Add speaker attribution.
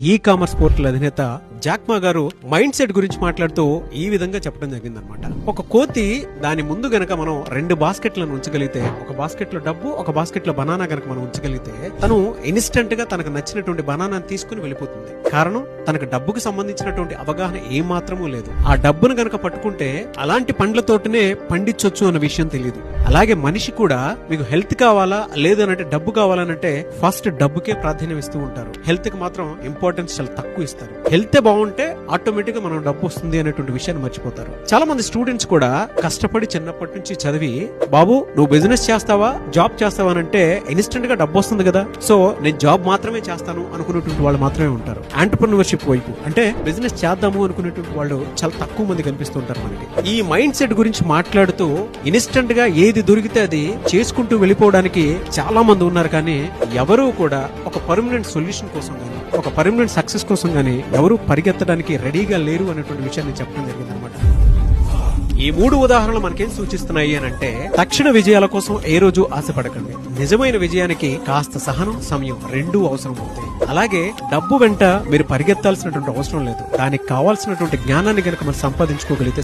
Speaker 1: E commerce portal అధినేత Jack Ma గారు mind set గురించి మాట్లాడుతూ ఈ విధంగా చెప్పడం జరిగిందనమాట. ఒక కోతి దాని ముందు గనక మనం 2 బాస్కెట్లను ఉంచగలిగితే, ఒక బాస్కెట్ లో డబ్బు, ఒక బాస్కెట్ లో బనానా గనక మనం ఉంచగలిగితే, తను ఇన్స్టెంట్ గా తనకు నచ్చినటువంటి బనానాను తీసుకుని వెళ్ళిపోతుంది. కారణం, తనకు డబ్బుకు సంబంధించినటువంటి అవగాహన ఏ మాత్రమూ లేదు. ఆ డబ్బును గనక పట్టుకుంటే అలాంటి పండ్లతోటనే పండించొచ్చు అన్న విషయం తెలియదు. అలాగే మనిషి కూడా మీకు హెల్త్ కావాలా లేదు అనంటే డబ్బు కావాలనంటే ఫస్ట్ డబ్బుకే ప్రాధాన్యం ఇస్తూ ఉంటారు. హెల్త్ కి మాత్రం ఇంపార్టెన్స్ చాలా తక్కువ ఇస్తారు. హెల్త్ బాగుంటే ఆటోమేటిక్ గా మనం డబ్బు వస్తుంది అనేటువంటి విషయాన్ని మర్చిపోతారు. చాలా మంది స్టూడెంట్స్ కూడా కష్టపడి చిన్నప్పటి నుంచి చదివి, బాబు నువ్వు బిజినెస్ చేస్తావా జాబ్ చేస్తావా అంటే ఇన్స్టెంట్ గా డబ్బు వస్తుంది కదా, సో నేను జాబ్ మాత్రమే చేస్తాను అనుకునేటువంటి వాళ్ళు మాత్రమే ఉంటారు. ఆంటర్‌ప్రెన్యూర్‌షిప్ వైపు అంటే బిజినెస్ చేద్దాము అనుకునేటువంటి వాళ్ళు చాలా తక్కువ మంది కనిపిస్తుంటారు మనకి. ఈ మైండ్ సెట్ గురించి మాట్లాడుతూ ఇన్స్టెంట్ గా ఏది దొరికితే అది చేసుకుంటూ వెళ్ళిపోవడానికి చాలా మంది ఉన్నారు. కానీ ఎవరు కూడా ఒక పర్మనెంట్ సొల్యూషన్ కోసం గానీ, ఒక పర్మనెంట్ సక్సెస్ కోసం గానీ ఎవరు పరిగెత్తడానికి రెడీగా లేరు అనేటువంటి విషయాన్ని చెప్పడం జరిగింది అనమాట. ఈ 3 ఉదాహరణలు మనకేం సూచిస్తున్నాయి అని అంటే, తక్షణ విజయాల కోసం ఏ రోజు ఆశపడకండి. నిజమైన విజయానికి కాస్త సహనం, సమయం రెండూ అవసరం అవుతాయి. అలాగే డబ్బు వెంట మీరు పరిగెత్తాల్సినటువంటి అవసరం లేదు. దానికి కావాల్సినటువంటి జ్ఞానాన్ని గనక మనం సంపాదించుకోగలిగితే